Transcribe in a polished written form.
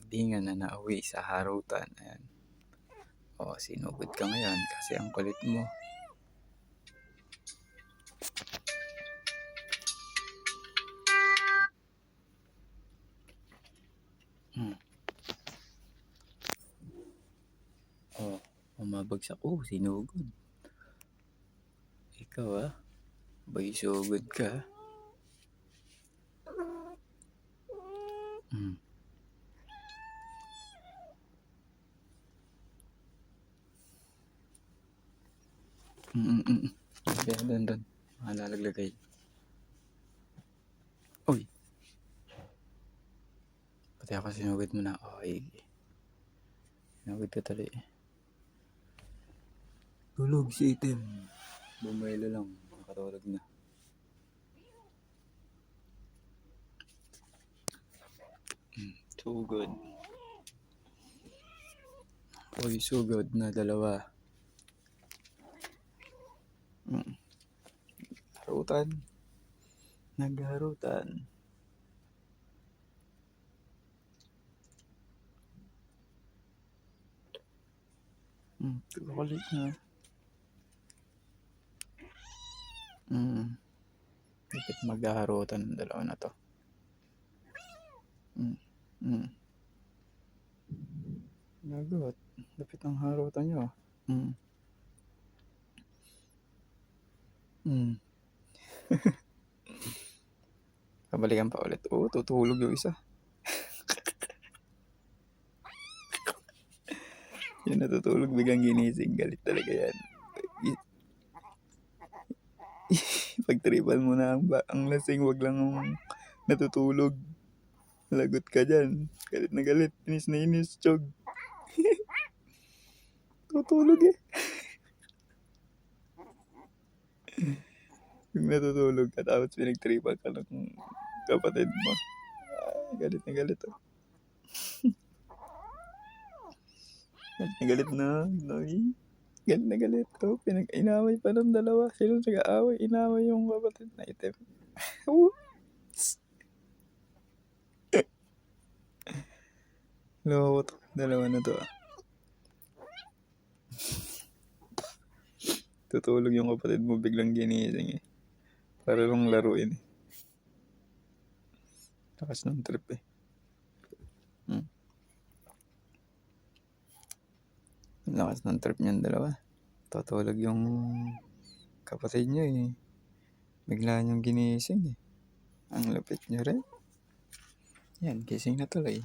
kaibigan na nauwi sa harutan. Ayan. O, sinugod ka ngayon kasi ang kulit mo. O, umabagsak. O, sinugod. Ikaw bay sugod ka. Kaya doon. Malalagay. Uy. Pati ako sinugod mo na. Okay. Sinugod ka tali. Tulog si itim. Bumaylo lang. Nakatulog na. Sugod. Uy, sugod na dalawa. Harutan. Nagharutan. Tuloy na. Dapat maghaharutan ng dalawa na to. Nagot. Dapat ang harutan nyo. Pabalikan pa ulit. Oo, tutulog yung isa. Yung natutulog biglang ginising. Galit talaga yan. Pag-tripan mo na ang lasing, wag lang ang natutulog. Lagot ka dyan. Galit na galit. Inis na inis. Chog. Tutulog Yung natutulog ka tapos pinag-tripan ka ng kapatid mo. Galit na galit Galit na galit na. Galit na galit Pinag-inaway pa ng dalawa. Sino nag-aaway? Inaway yung kapatid na itim. Loko to. Dalawa na to Tutulog yung kapatid mo, biglang ginising Para lang laruin Lakas ng trip Lakas ng trip niyan dalawa. Tutulog yung kapatid niyo Bigla niyong ginising Ang lapit niyo rin. Yan, gising na tuloy.